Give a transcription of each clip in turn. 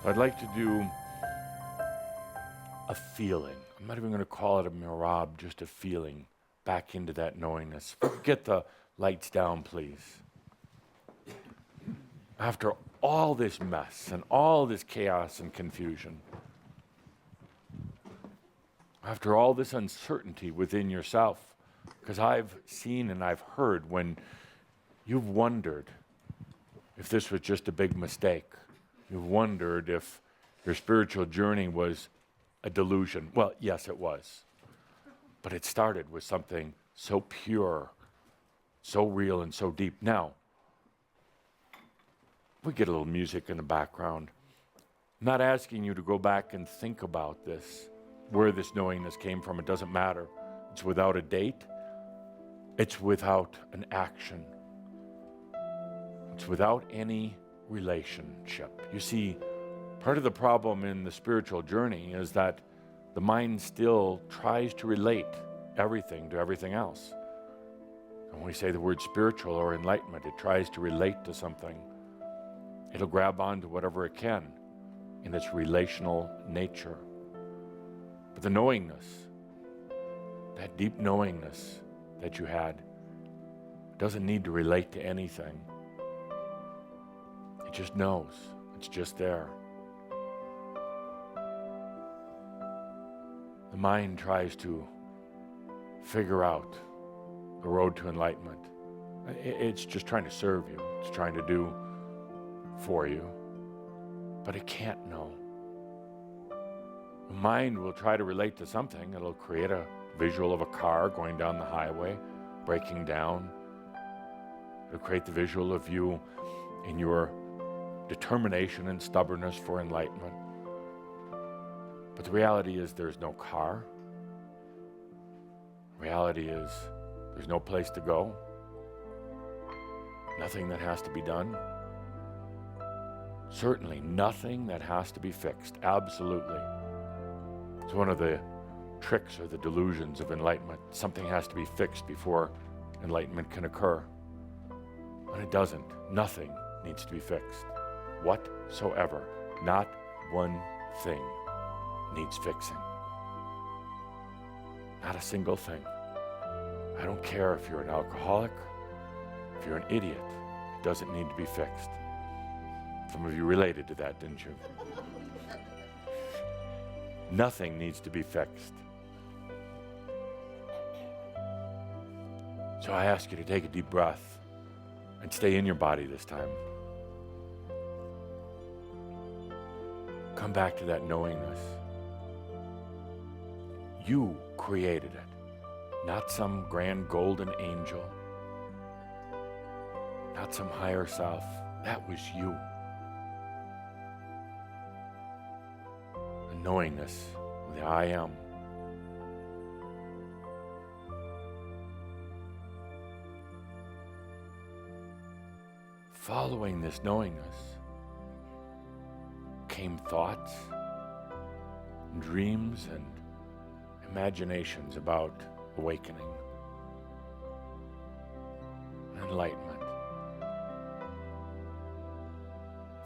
I'd like to do a feeling. I'm not even going to call it a mirage, just a feeling back into that knowingness. Get the lights down, please. After all this mess and all this chaos and confusion, after all this uncertainty within yourself, because I've seen and I've heard when you've wondered if this was just a big mistake. You've wondered if your spiritual journey was a delusion. Well, yes, it was. But it started with something so pure, so real, and so deep. Now, we get a little music in the background. I'm not asking you to go back and think about this, where this knowingness came from. It doesn't matter. It's without a date. It's without an action. It's without any relationship. You see, part of the problem in the spiritual journey is that the mind still tries to relate everything to everything else. And when we say the word spiritual or enlightenment, it tries to relate to something. It'll grab onto whatever it can in its relational nature. But the knowingness, that deep knowingness that you had, doesn't need to relate to anything. It just knows. It's just there. The mind tries to figure out the road to enlightenment. It's just trying to serve you. It's trying to do for you. But it can't know. The mind will try to relate to something. It'll create a visual of a car going down the highway, breaking down. It'll create the visual of you in your determination and stubbornness for enlightenment. But the reality is there's no car. Reality is there's no place to go. Nothing that has to be done. Certainly nothing that has to be fixed. Absolutely. It's one of the tricks or the delusions of enlightenment. Something has to be fixed before enlightenment can occur. But it doesn't. Nothing needs to be fixed. Whatsoever. Not one thing needs fixing. Not a single thing. I don't care if you're an alcoholic, if you're an idiot, it doesn't need to be fixed. Some of you related to that, didn't you? Nothing needs to be fixed. So I ask you to take a deep breath and stay in your body this time. Come back to that knowingness. You created it, not some grand golden angel, not some higher self. That was you. The knowingness, the I am. Following this knowingness came thoughts, dreams, and imaginations about awakening, enlightenment.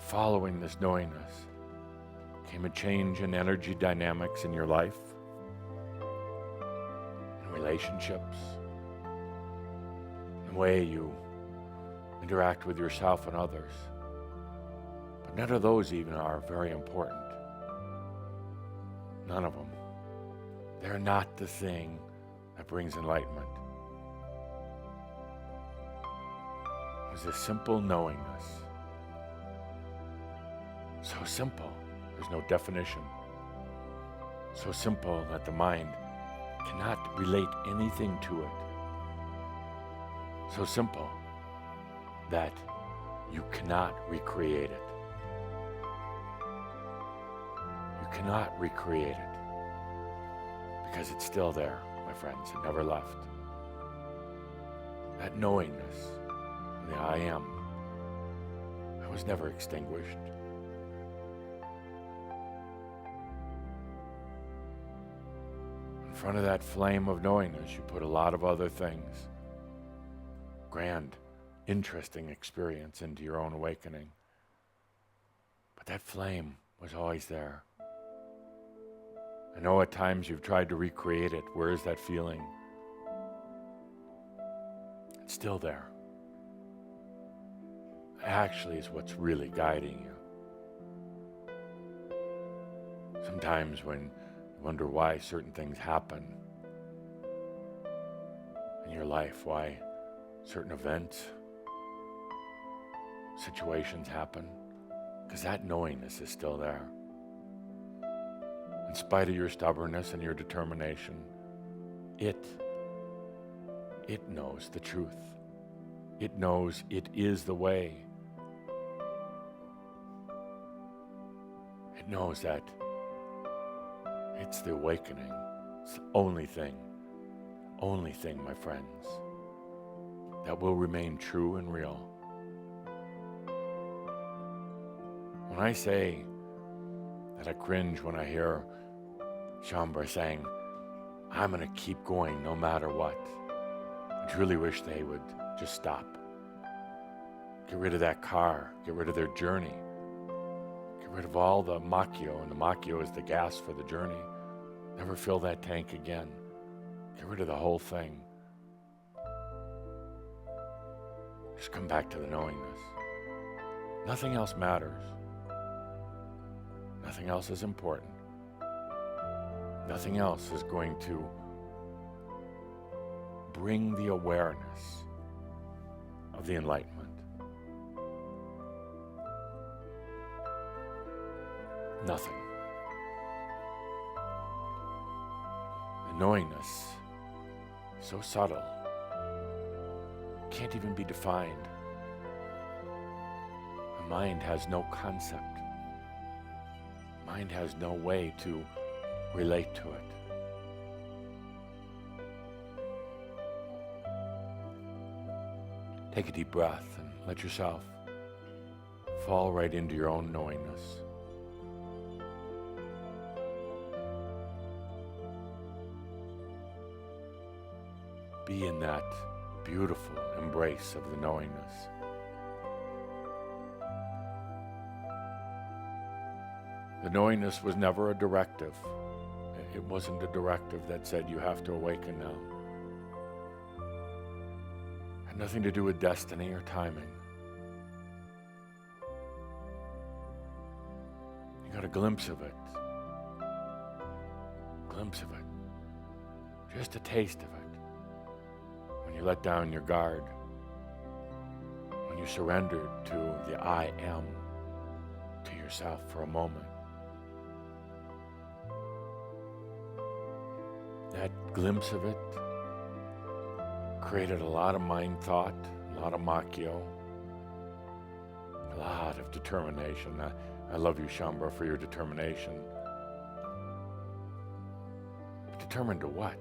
Following this knowingness came a change in energy dynamics in your life, in relationships, in the way you interact with yourself and others. But none of those even are very important. None of them. They're not the thing that brings enlightenment. It was a simple knowingness. So simple, there's no definition. So simple that the mind cannot relate anything to it. So simple that you cannot recreate it. You cannot recreate it because it's still there, my friends. It never left. That knowingness, the I am, it was never extinguished. In front of that flame of knowingness, you put a lot of other things. Grand, interesting experience into your own awakening. But that flame was always there. I know at times you've tried to recreate it. Where is that feeling? It's still there. It actually is what's really guiding you. Sometimes when you wonder why certain things happen in your life, why certain events, situations happen, because that knowingness is still there. In spite of your stubbornness and your determination, it knows the truth. It knows it is the way. It knows that it's the awakening. It's the only thing, my friends, that will remain true and real. When I say that I cringe when I hear Shaumbra saying, I'm going to keep going no matter what, I truly wish they would just stop. Get rid of that car. Get rid of their journey. Get rid of all the macchio, and the macchio is the gas for the journey. Never fill that tank again. Get rid of the whole thing. Just come back to the knowingness. Nothing else matters. Nothing else is important. Nothing else is going to bring the awareness of the enlightenment. Nothing. The knowingness, so subtle, can't even be defined. The mind has no concept. Mind has no way to relate to it. Take a deep breath and let yourself fall right into your own knowingness. Be in that beautiful embrace of the knowingness. The knowingness was never a directive. It wasn't a directive that said you have to awaken now. It had nothing to do with destiny or timing. You got a glimpse of it. Glimpse of it. Just a taste of it. When you let down your guard. When you surrendered to the I am, to yourself for a moment. That glimpse of it created a lot of mind thought, a lot of macchio, a lot of determination. I love you, Shaumbra, for your determination. But determined to what?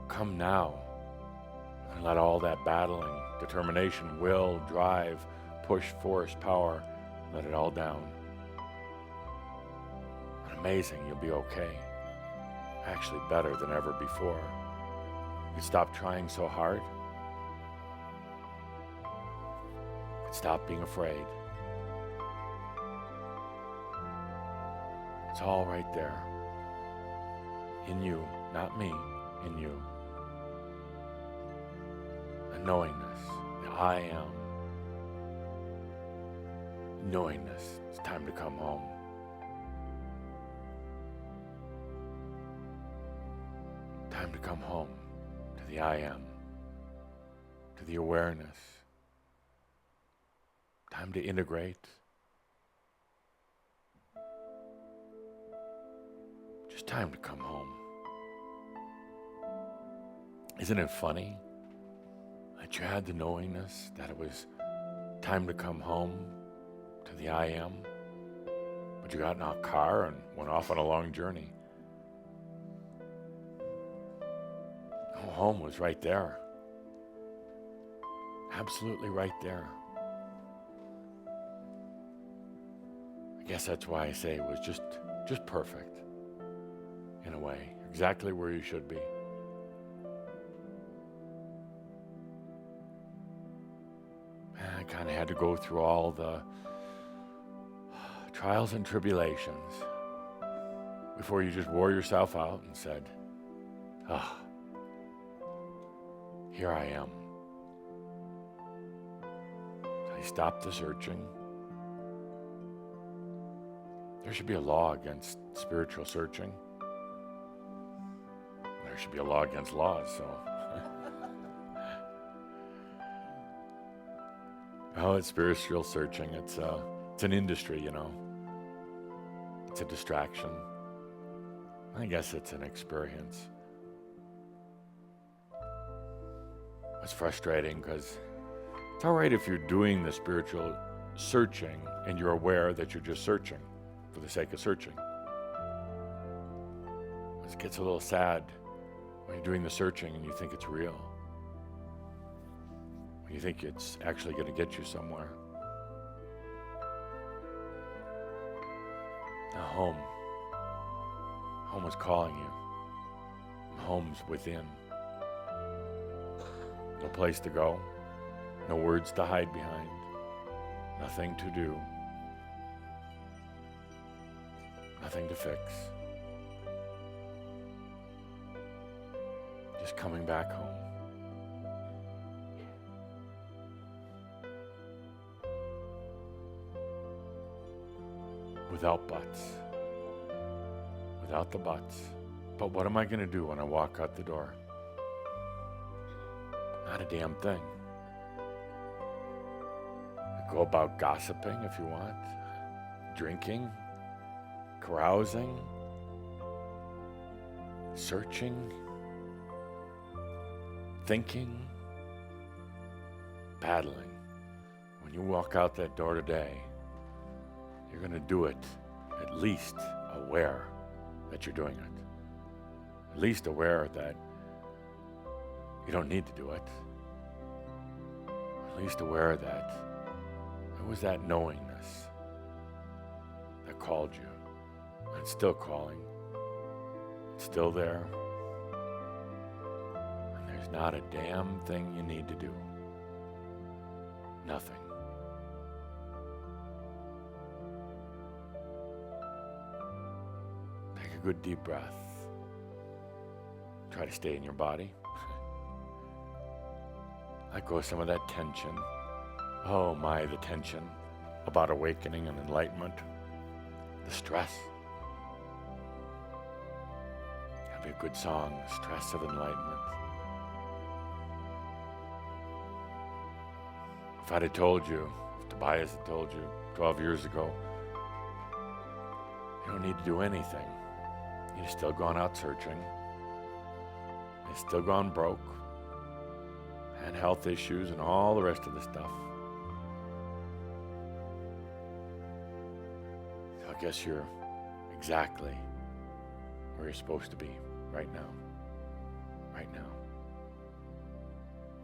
Come now and let all that battling, determination, will, drive, push, force, power, let it all down. Amazing, you'll be okay. Actually better than ever before. You stop trying so hard. You stop being afraid. It's all right there. In you, not me, in you. The knowingness, the I am. Knowingness, it's time to come home. Time to come home to the I am, to the awareness. Time to integrate. Just time to come home. Isn't it funny that you had the knowingness that it was time to come home to the I am, but you got in a car and went off on a long journey? Home was right there. Absolutely right there. I guess that's why I say it was just perfect. In a way. Exactly where you should be. I kind of had to go through all the trials and tribulations before you just wore yourself out and said, ah, here I am. So you stop the searching. There should be a law against spiritual searching. There should be a law against laws, so. Oh, it's spiritual searching. It's an industry, you know. It's a distraction. I guess it's an experience. It's frustrating because it's all right if you're doing the spiritual searching and you're aware that you're just searching for the sake of searching. It gets a little sad when you're doing the searching and you think it's real. When you think it's actually going to get you somewhere. Now home. Home is calling you. Home's within. No place to go. No words to hide behind. Nothing to do. Nothing to fix. Just coming back home. Without buts. Without the buts. But what am I going to do when I walk out the door? Not a damn thing. Go about gossiping if you want, drinking, carousing, searching, thinking, battling. When you walk out that door today, you're going to do it at least aware that you're doing it. At least aware that you don't need to do it. At least aware that it was that knowingness that called you. And it's still calling. It's still there. And there's not a damn thing you need to do. Nothing. Take a good deep breath. Try to stay in your body. Let go of some of that tension. Oh my, the tension about awakening and enlightenment. The stress. That'd be a good song, The Stress of Enlightenment. If I'd have told you, if Tobias had told you 12 years ago, you don't need to do anything. You've still gone out searching. You've still gone broke. And health issues and all the rest of the stuff. So I guess you're exactly where you're supposed to be right now. Right now.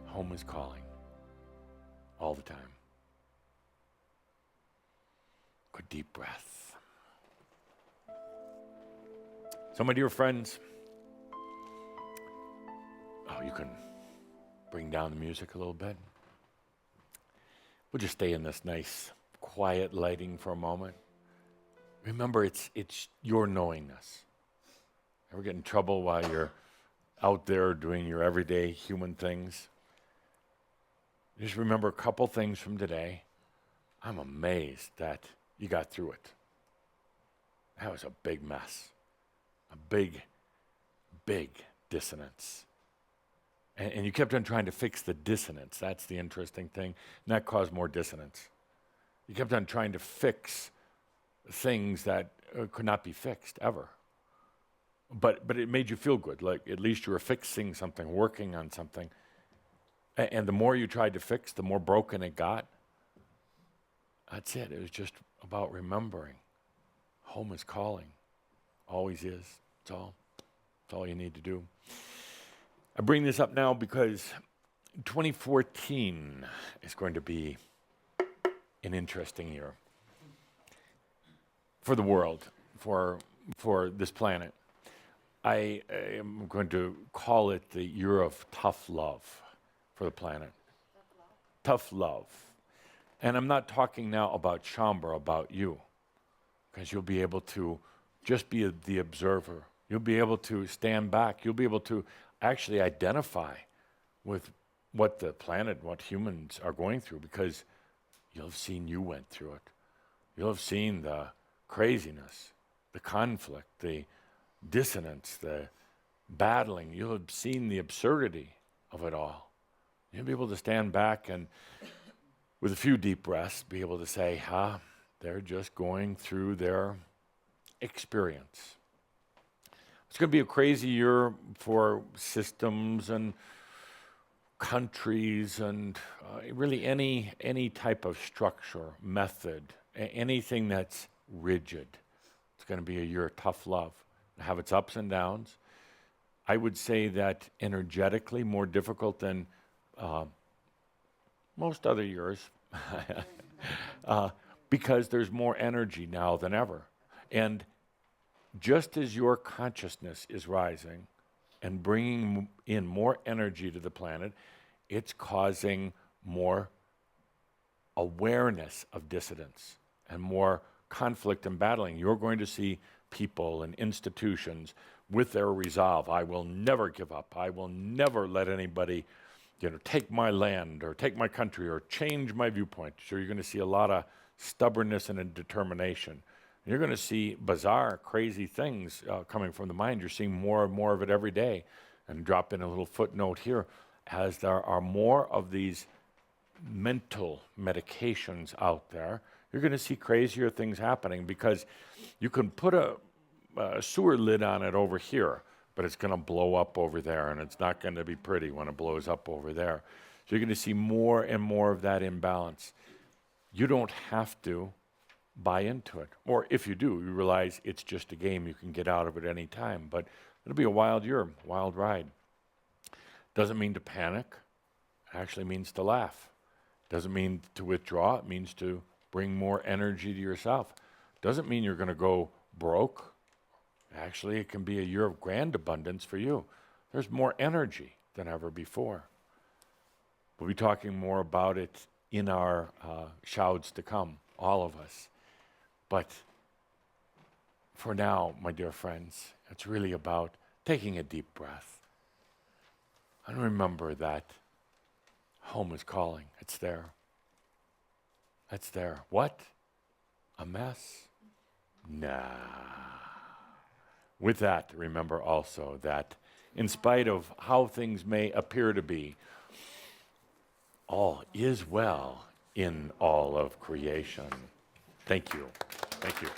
Home is calling. All the time. Good deep breath. So my dear friends, you can bring down the music a little bit. We'll just stay in this nice, quiet lighting for a moment. Remember, it's your knowingness. Ever get in trouble while you're out there doing your everyday human things? Just remember a couple things from today. I'm amazed that you got through it. That was a big mess. A big, big dissonance. And you kept on trying to fix the dissonance. That's the interesting thing. And that caused more dissonance. You kept on trying to fix things that could not be fixed ever. But it made you feel good. Like at least you were fixing something, working on something. And the more you tried to fix, the more broken it got. That's it. It was just about remembering. Home is calling. Always is. That's all. That's all you need to do. I bring this up now because 2014 is going to be an interesting year for the world, for this planet. I am going to call it the year of tough love for the planet. Tough love. And I'm not talking now about Shambhala, about you. because you'll be able to just be the observer. You'll be able to stand back. You'll be able to actually identify with what the planet, what humans are going through, because you'll have seen you went through it. You'll have seen the craziness, the conflict, the dissonance, the battling. You'll have seen the absurdity of it all. You'll be able to stand back and, with a few deep breaths, be able to say, they're just going through their experience. It's going to be a crazy year for systems and countries and really any type of structure, method, anything that's rigid. It's going to be a year of tough love. It'll have its ups and downs. I would say that energetically more difficult than most other years because there's more energy now than ever. And just as your consciousness is rising and bringing in more energy to the planet, it's causing more awareness of dissidence and more conflict and battling. You're going to see people and institutions with their resolve. I will never give up. I will never let anybody, take my land or take my country or change my viewpoint. So you're going to see a lot of stubbornness and a determination. You're going to see bizarre, crazy things coming from the mind. You're seeing more and more of it every day. And drop in a little footnote here, as there are more of these mental medications out there, you're going to see crazier things happening, because you can put a sewer lid on it over here, but it's going to blow up over there, and it's not going to be pretty when it blows up over there. So you're going to see more and more of that imbalance. You don't have to buy into it. Or if you do, you realize it's just a game. You can get out of it any time. But it'll be a wild year, wild ride. Doesn't mean to panic. It actually means to laugh. Doesn't mean to withdraw. It means to bring more energy to yourself. Doesn't mean you're going to go broke. Actually, it can be a year of grand abundance for you. There's more energy than ever before. We'll be talking more about it in our shouds to come, all of us. But for now, my dear friends, it's really about taking a deep breath and remember that home is calling. It's there. It's there. What? A mess? Nah. With that, remember also that in spite of how things may appear to be, all is well in all of creation. Thank you. Thank you.